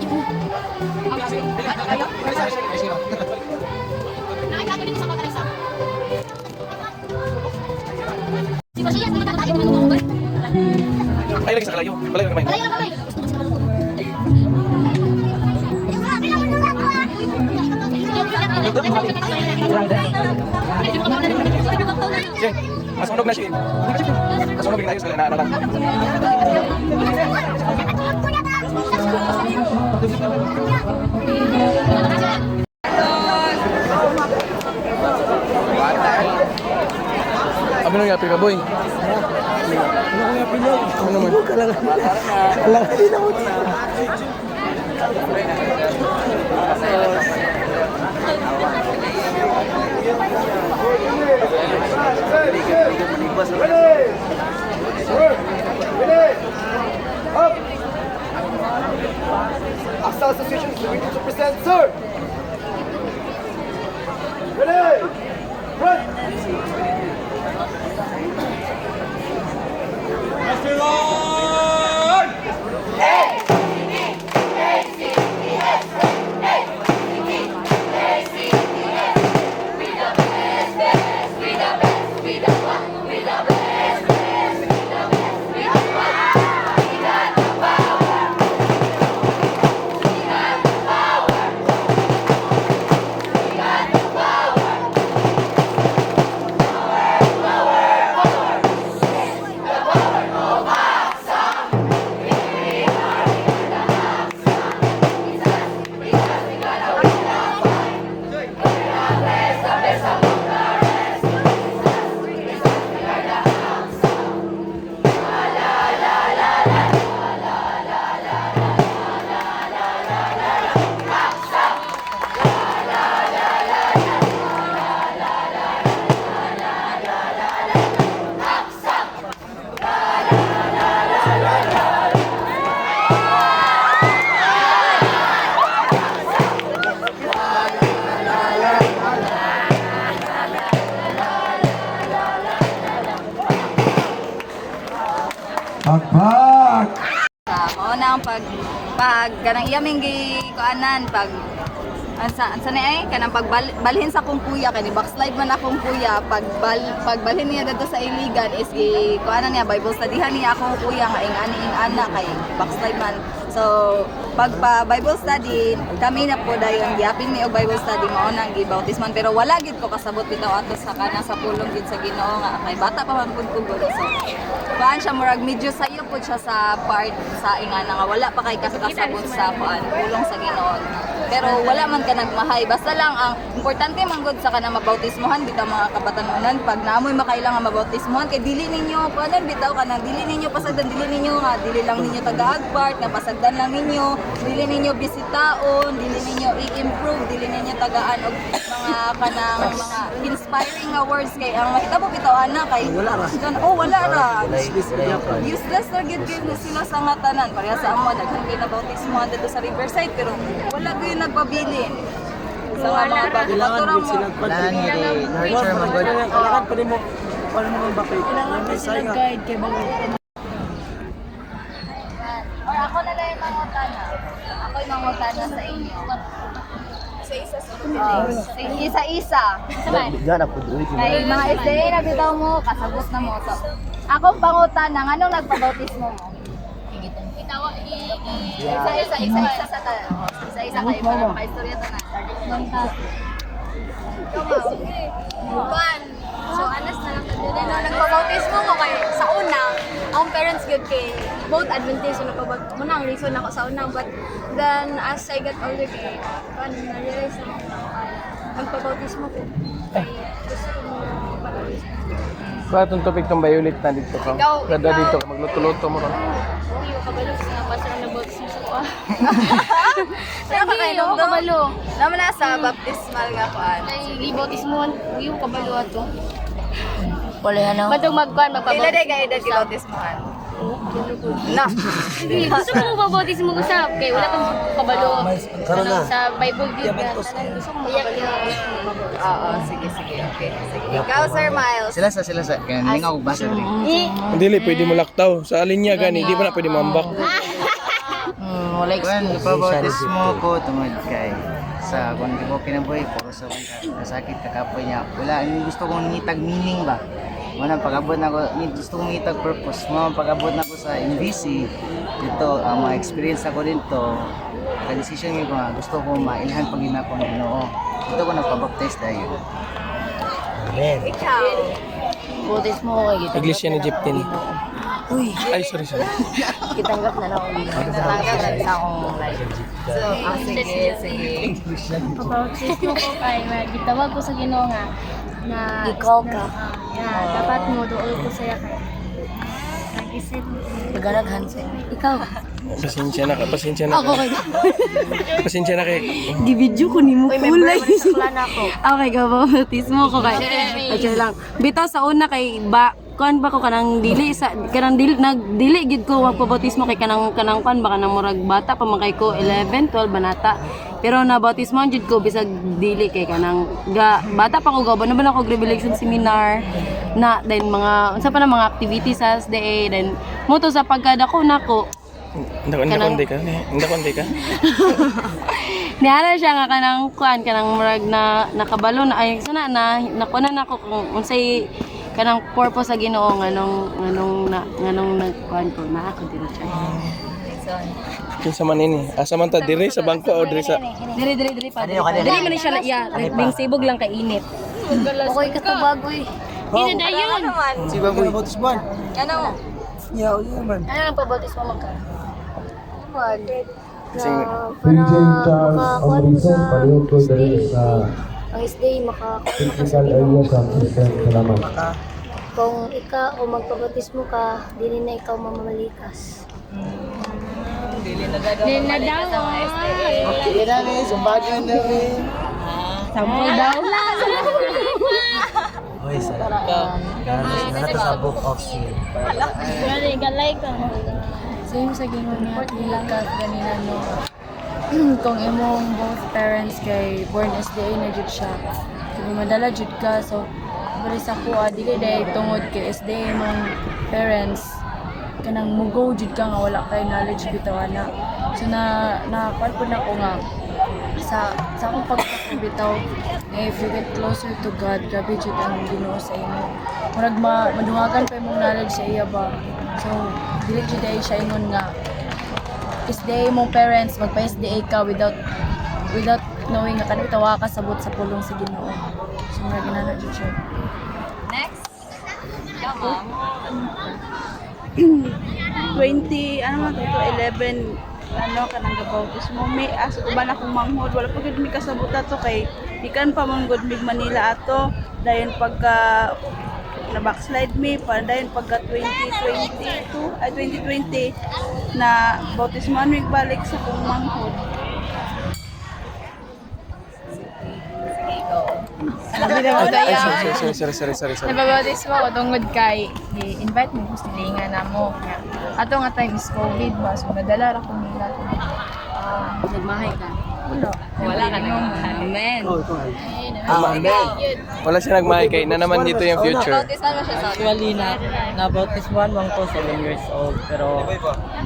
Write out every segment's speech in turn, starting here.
Ay, lagi sa kalayo. Kalayo kamay. Sige, masunog na siya. Masunog na tayo sa lang. Abi nang yapi ka, boy. Ano yapi niyo? Ano naman? Kalangan din ako. Aksa Association is ready to present, sir. Ready? Run! Pagpag! Mauna ang pag kanang iyaming kuanan pag ansa ni ay kanang pagbalhin sa kong kuya kani backslide man akong kuya pagbalhin niya dito sa iligan is kuanan niya Bible studyhan niya akong kuya nga ingani kay backslide man. So pag pa Bible study kami na po dayon giapin mi og Bible study mao nang gibautisman pero wala gid ko kasabot bitaw ato sa kana sa pulong gid sa Ginoo nga kay bata pa man pud ko gud. So kuan siya murag medyo sayo pud siya sa part sa ingana nga wala pa kay kasabot sa kuan pulong sa Ginoo. Pero wala man ka nagmahay. Basta lang ang importante man gud sa kanang mabautismohan bitaw mga kabatanunan pag naamoy makailangan mabautismohan kay dili ninyo kuanan bitaw kanang dili ninyo pasagdan dili ninyo nga dili lang ninyo taga-agpart nga pasagdan lang ninyo dili ninyo bisitaon dili ninyo i-improve dili ninyo tagaan og mga kanang mga inspiring nga words kay ang makita po bitaw ana kay wala ra useless na gid na sila sa nga tanan pareha sa amo daghan kay nabautismohan dito sa Riverside pero wala gyud nagpabilin. So wala ba kailangan sila nurture man good. Kailangan pa rin mo paano mo bakit? Kailangan pa sila guide kay bago. Or ako na lang yung mangutana. Ako yung mangutana sa inyo. Isa-isa. Sabay. Ay, mga SDA na bitaw mo, kasabot na mo. So, akong pangutana, anong nagpabautismo mo? Isa-isa sa tayo. Isa-isa kayo para makaistorya to na. Bukan. So, anas na lang na nagpabautismo mo kay sa una, ang parents good kay both Adventist na muna ang reason ako sa una but then as I got older kay na-realize na magpabautismo ko kay gusto ko magpabautismo. Kaya itong topic itong violet na dito ka. Kada dito ka, magluto-luto mo ron. Iyo, kabalo sa pasok na bautismo sa kuha. Iyo, kabalo. Naman na sa baptismal nga kuan. Ay, i-bautismo, iyo, kabalo ato. Wala yan ako. Batong magkuhan, magpabautismo. Kailan kayo nag-bautismohan? Na. Sige, gusto mo mabautismo ko sa kay wala kang kabalo. Sa Bible gid nga. Gusto mo mabautismo. Oo, sige. Okay. Sige. Ikaw, Sir Miles. Sila sa kaya hindi nga ako basa rin. Dili, pwede mo laktaw. Sa alin niya gani, di pa na pwede mambak. mo like Kung nagpabautismo ko tungod kay sa kung di ko kinabuhi puro sa kasakit kakapoy niya. Wala, yung gusto kong ngitag meaning ba? Wala, pag-abot na ko, gusto kong ngitag purpose. Mga pag-abot na ko sa NVC, dito, ang mga experience ako dito, ka-decision ko nga, gusto ko mailhan pag ginakong Ginoo. Dito ko nagpabaptize dahil. Amen. Bautis mo kay kita. Iglesia ni Jeptin. Uy, Ay, sorry. kitanggap na lang ako. Kitanggap na sa akong life. Sige. Bautis mo ko kay gitawag ko sa Ginoo nga na Ikaw ka. dapat mo dool ko saya kay nag-isip Pagaraghan sa ikaw Pasensya na Ako kay Pasensya na kay. Di-video ko ni mo kulay. Ako. Okay, kabautismo ko kay. Ay, lang. Bitaw sa una kay kuan ba ko kanang dili nagdili gid ko magpabautismo kay kanang kuan ba kanang murag bata pa man kay ko 11, 12 banata. Pero nabautismo gid ko bisag dili kay kanang bata pa ko gabo na ba ako revelation seminar na then mga unsa pa na mga activities sa SDA then mo to sa pagkadako nako Hindi konde ka. Niara siya nga kanang kuan kanang murag na nakabalo na ay sana na nakuha na ako kung unsay kanang purpose sa Ginoo nganong nagkuan ko na ako dito siya. Kinsa man ini? Asa man ta dire sa bangko o dire sa Diri pa. Diri man ni siya ning sibog lang kay init. okay ka to bagoy Si Baboy. Ano? ano ang pabautis mo magka Kasi PJ Charles Amrison, palihog ko dahil sa ang SDA technical area sa Christian. Salamat. kung ikaw o magpabautismo ka, dili na ikaw mamamalikas. Dili na daw sa mga SDA. Okay na rin, sumbagan na rin. Sample daw. Hoy, sarap ka. Nasa sa book of sin. Galay ka. Same sa gingon niya, ilakas ganina no. Kung imong both parents kay born SDA na jud siya. Kung madala jud ka so bali sa kuha dili day tungod kay SDA imong parents kanang mugo jud ka nga wala kay knowledge bitaw ana. So nakuan po na ko nga sa akong pagkakabitaw if you get closer to God, grabe jud ang Ginoo sa imo. Murag madungagan pa imong knowledge sa iya ba. So dili jud ay siya ingon nga SDA mong parents magpa-SDA ka without knowing nga kanang tawa ka sabot sa pulong sa Ginoo. So nga ginana jud siya. Next. Ikaw, ma'am. 20, ano man to, 11, ano, kanang gabautismo. May aso ko ba na akong manghod, wala pa gud mi kasabot ato kay ikan pa man gud mig Manila ato. Dayon pagka na backslide mi, pa dayon pagka 2020 na bautismoan mig balik sa kong manghod. Sorry. Nababautis mo ako tungod kay i-invite mo sa linga na mo. Ato nga time is COVID ba so nadala ra ko nila. Nagmahay ka. Wala ka na. Amen. Wala siya nagmahay kay na naman dito yung future. Bautisan mo siya sa Actually, na-bautismuhan lang ko 7 years old. Pero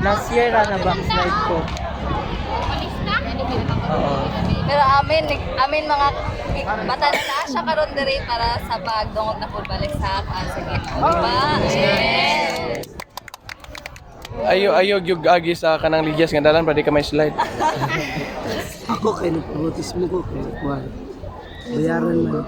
last year na backslide ko. Oo. Pero amin mga bata na naa siya karon diri para sa pagdungog na balik sa sige. Diba? Yes. Ayo gyud agi sa kanang ligyas nga dalan pwede ka may slide. Ako kay nagpabautismo ko kay Juan. Bayaran man.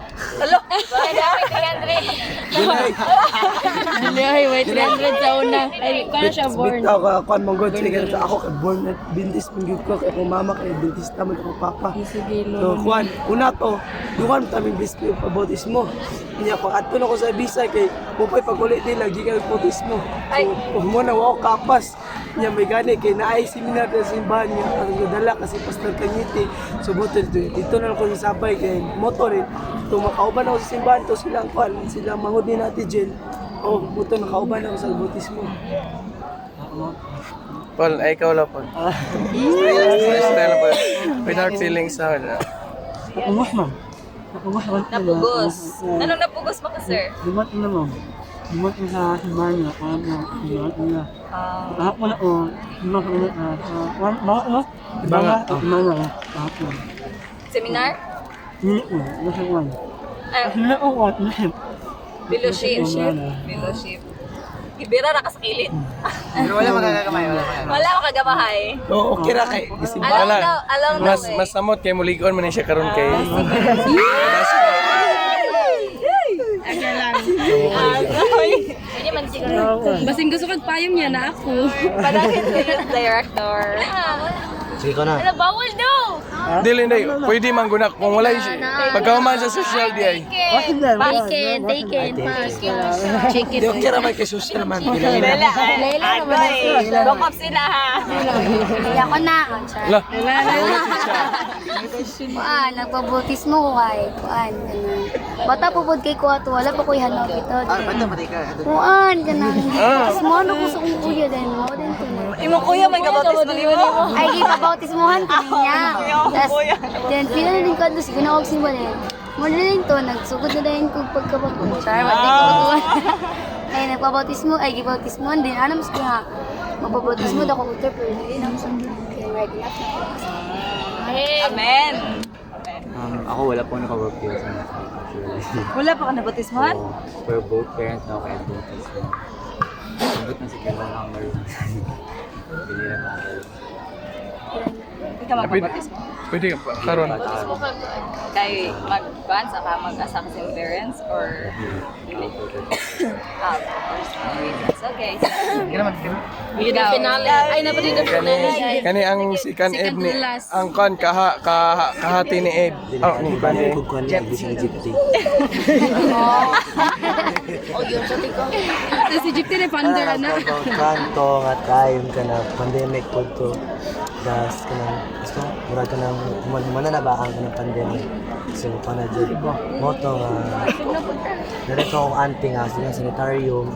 Ay, wait, 300 sa una. Ay, kano siya born? Bitaw ka kuan mong god sige ako kay born at bintis mong gyud ko kay akong mama kay bintis naman ako papa. Sige, So kuan una to, duwan kami bispo pabautismo. Niya pag adto na ko sa Bisay kay mupay pag-uli nila gikan bautismo. So mo na wa kapas. Niya may gani kay naay seminar sa simbahan niya ang dala kasi pastor Kanyiti. So butil dito na ako sa sabay kay motor tumakauban ako sa simbahan to silang kuan silang mangudi natin dyan. Oh, buto nakauban ako sa bautismo. Paul, ay ikaw lang Paul. Style lang Paul. Without feelings sa Nakumah ma'am. Napugos. Anong napugos mo ka, sir? Dumat na ma'am. Limot ko sa simbahan niya, kaya na, limot niya. Kahapon ako, limot ko na, baka mo? Ibanga? Ibanga, kahapon. Seminar? Hindi ko, nasa kwan. Ay, Hindi ko kwan, nasip. fellowship. Fellowship. Ibira ra ka sa kilid. Pero wala magagagamay, wala magagagamay. Wala makagamahay. Oo, okay ra kay. Alam daw eh. Mas samot kay muligon man siya karon kay. Hindi man siguro. Basing gusto kag payong niya na ako. Padahin sa youth director. Sige ko na. Ano, bawal daw! Dili hindi, pwede man guna kung wala siya. Pagkauman sa social di ay. Taken, pass. Di okay ra may kay social man. Lela naman. Lock up sila ha. Hindi ako na. La. Kuan, nagpabutismo ko kay. Kuan, ganun. Bata po pod kay kuha to. Wala pa ko ihanap ito. Basta pati ka. Kuan, ganun. Bautismo ano ko sa kong kuya din. Mo din to. Imo kuya may kabautismo nimo. Ay, ipabautismohan ko niya. Then, pila na din ko doon. Sige na ako simba din. Muna din to, nagsugod na din ko pagkabautismo. Sorry, mati ko kuha. Ay, nagpabautismo. Ay, gibautismohan din. Ano mas kaya? Mapabautismo daw ko kuter, pero hindi na sa kaya ready na. Amen. Ako wala po naka-work here sa Wala pa ka nabatismohan? For both parents na ako kaya bautismo. Sagot na si Kevin ang maroon. Pili na ako. Hindi ka magpabatismo. Pwede ka karon. Kay mag-ban sa ka mag-asa ka sa parents or dili? Of course. Okay. Finale. Ay, napadid ang finale. Kani ang si Kan Ed ni ang kan kahati ni Ed. Oh, ni ba ni? Si Gypsy ni Pander na. Kanto nga kayon ka na pandemic po to. Das ka na, gusto? Murag ka na, mananabaan ka ng pandemic. So, panadyo. Moto nga, narito akong auntie nga, sa sanitarium.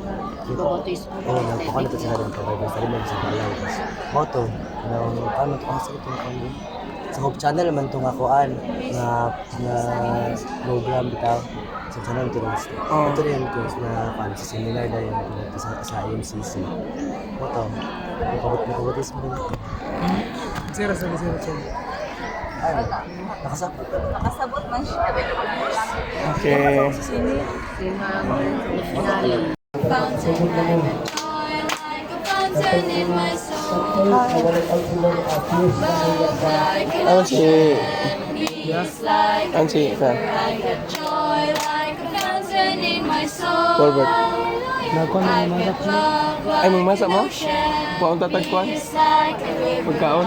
Oo, nagpakalito sila ng pagkaibang sa rin sa balay. Moto, paano ito kasi ito ng pandemic? Sa Hope Channel naman itong akuan na program bitaw sa channel ito rin. Ito rin ko na sa seminar dahil sa IMCC. Ito, nakabutis mo rin. Zero. Ay, nakasabot. Nakasabot man siya. Okay. Ano si Kan? Forward. Ay, mong masak mo? Paon tatagpuan? Pagkaon?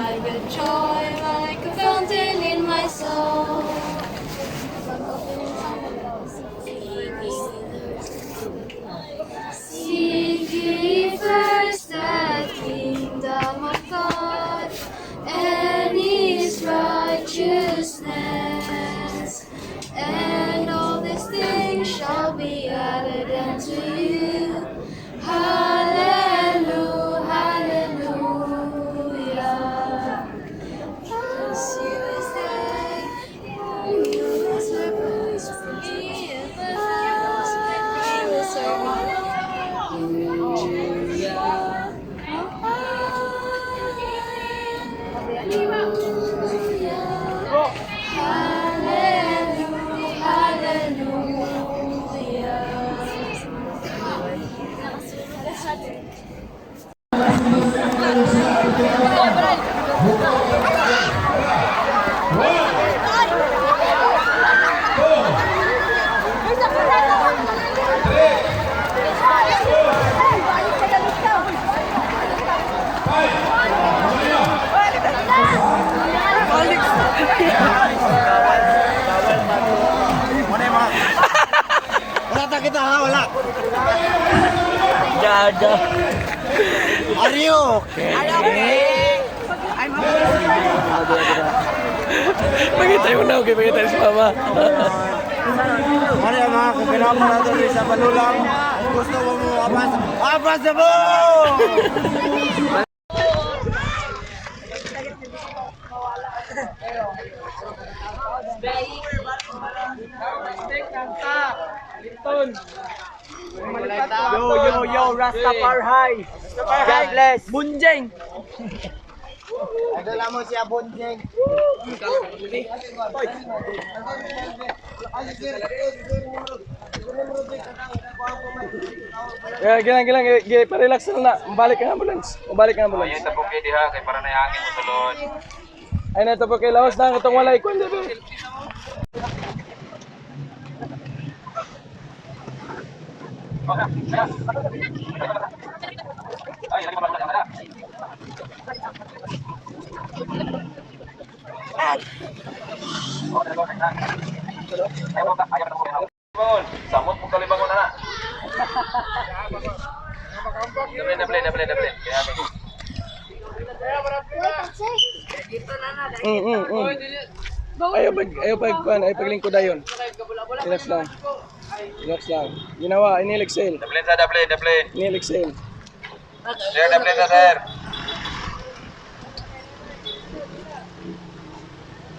Seek ye first the kingdom of God and His righteousness, and all these things shall be added unto you. Hallelujah, hallelujah. As you stay, you will surprise me if I will serve. Dada. Are you okay? Pagkita mo na, okay, pagkita si Mama. Ano yung mga kaganapan natin sa panulang? Gusto mo abas? Abas na mo! Yo, Rastafari. God bless. Bunjeng. Idol mo siya Bonjeng. Gilang. Pa-relax na. Mabalik ang ambulance. Ayun, tapos kayo diha, kay para na yung hangin mo sulod. Ay na tapos kay lawas na katong walay kundi ba. Bangun, samot mo kali bangun anak. Nablin. Kaya ako. Ayaw paglingkod dayon. Relax lang. Ginawa, inilig sale. Dablin. Inilig sale. Sir, dablin sa sir.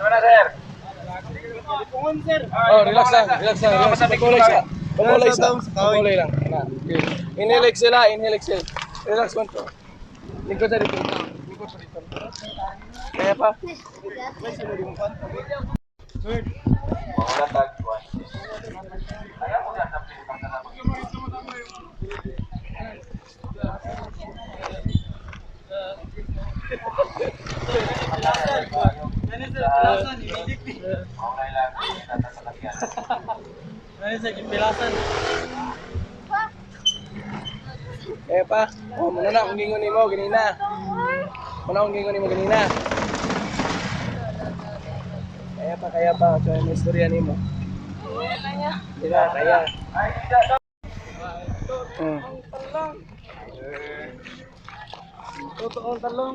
Ano na sir? Oh, relax lang. Pagkulay lang. Inilig sila. Relax lang to. Lingkod sa dito. Kaya pa? Mga tagpuan. Ayaw mo na, dablin pang talaman. Eh pa, muna na akong gingon mo ganina. Kaya pa, so may istorya nimo. Kaya. Totoo talong.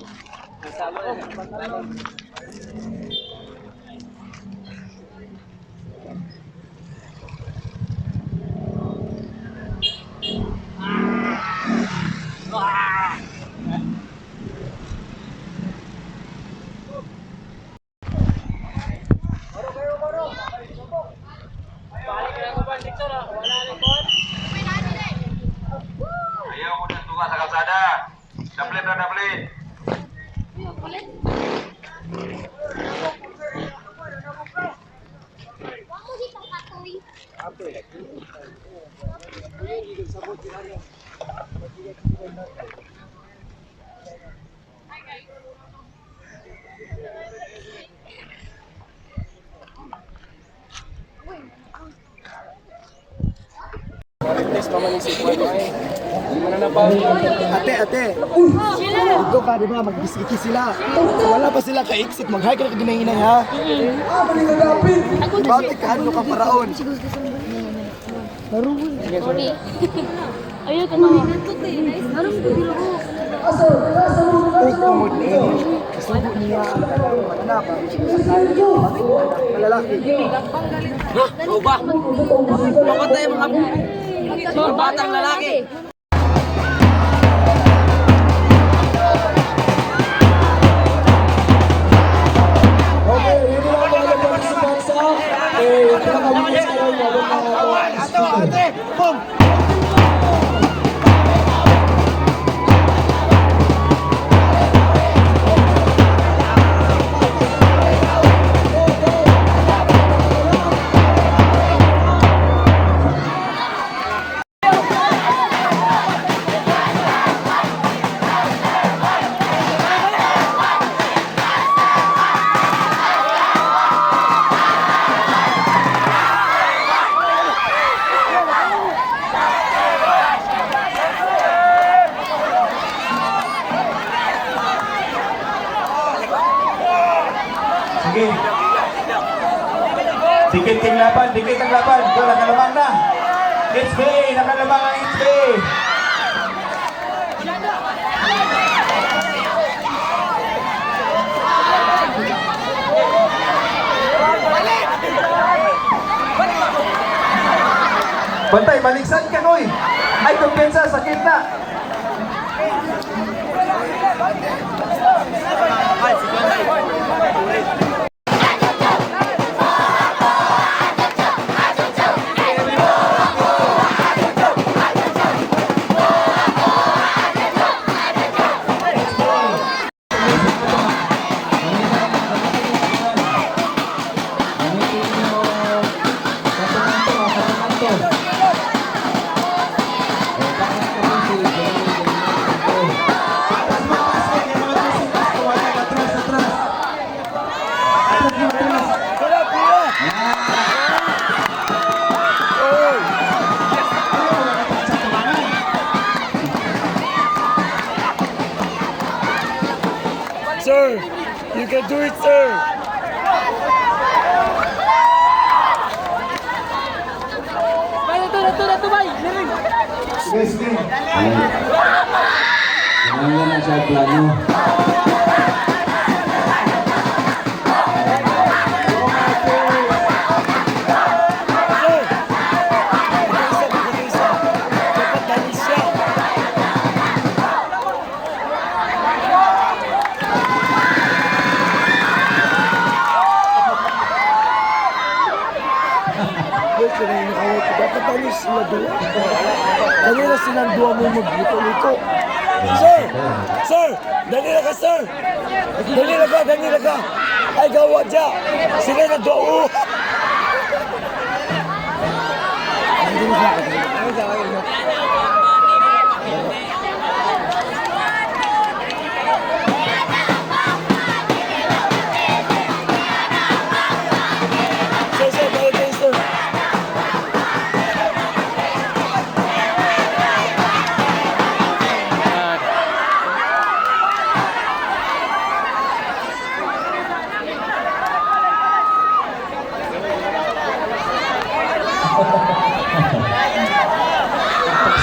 Ayaw mo na tunga sa kalsada. Dablin. Marites pa man isip mo ay. Hindi mo na nabaw. Ate. Ito ka, di ba? Magbisiki sila. Wala pa sila ka-exit. Mag-hike na kaginay-inay, ha? Bakit ka ano ka paraon? Ayaw ka na. Uy, kumod niya. Kasubo niya ang kanyang anak. Malalaki. Pakatay mga batang lalaki. Okay, yun lang ang mga pagsumaksa. Nakakalimutan ko yung mga ate, boom! Sige. Dikit ang laban. Ito, nakalamang na. HB, nakalamang ang HB. Bantay, baliksan ka, Noy. Ay, kumpiyansa, sakit na. You can do it, sir. Sige, sige. Kailangan na siya plano. Dapat tayo sila dua. Kanina silang dua mo magluto-luto. Sir! Sir! Danila ka, sir! Danila ka! Ay, gawa dya! Sila na dua.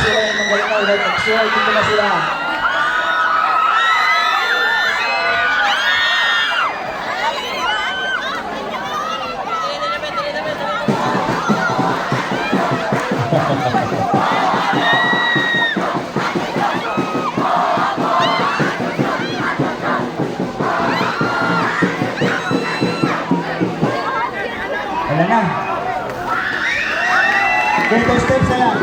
Sir, balik kayo, sir. Pagsuhay dito na sila. Wala na. Ganito steps na lang.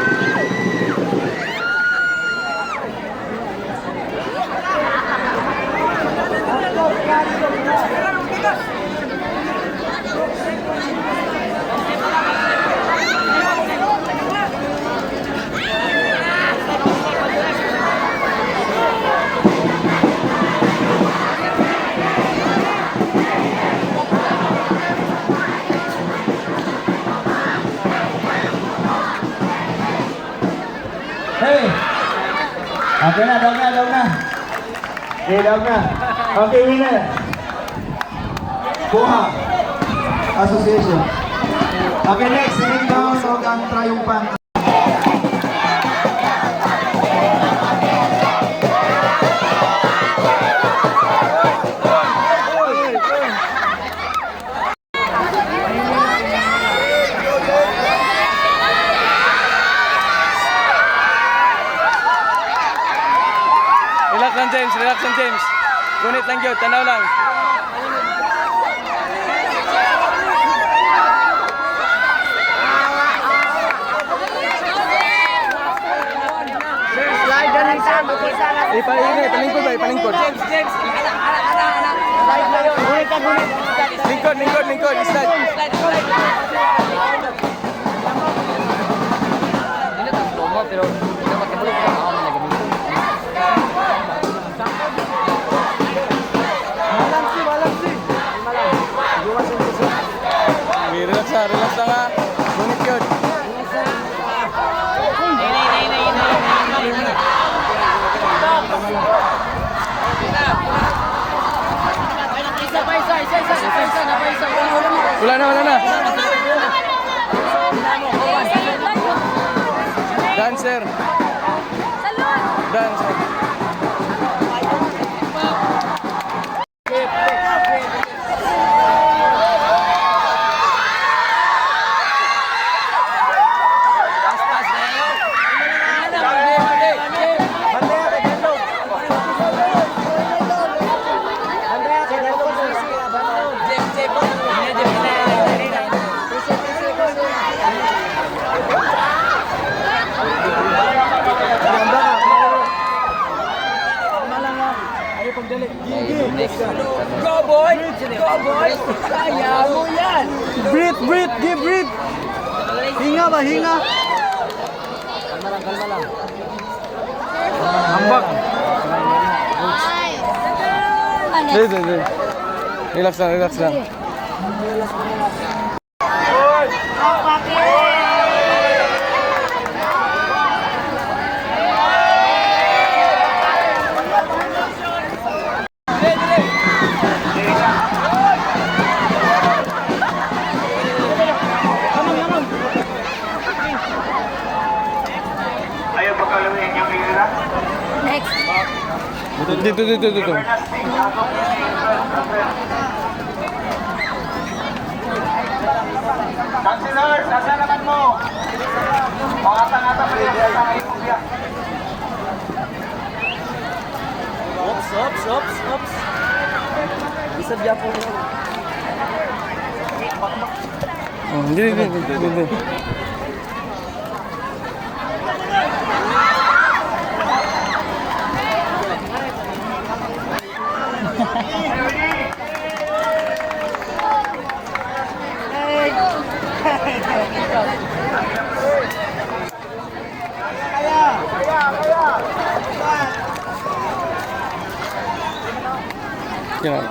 Hey! Okay na, daw na. Okay, daw na. Okay, winner. Kuha. Association. Okay, next. Singing down o ang triumphant. Relax lang, James. Gunit lang yun, tanaw lang. Ipaingay, palingkod ba? Palingkod. James. Lingkod. Slide. Pero relax lang ha. Gunit yun. Wala na. Dancer. Go boy! Kaya mo yan! Breathe! Give breathe! Hinga ba? Kalma lang. Ambak! Relax lang. Dito. Councilor, nasa naman mo? Pangata-ngata pa yan sa kuya. Oops. Bisa dia po. Dito. Yan.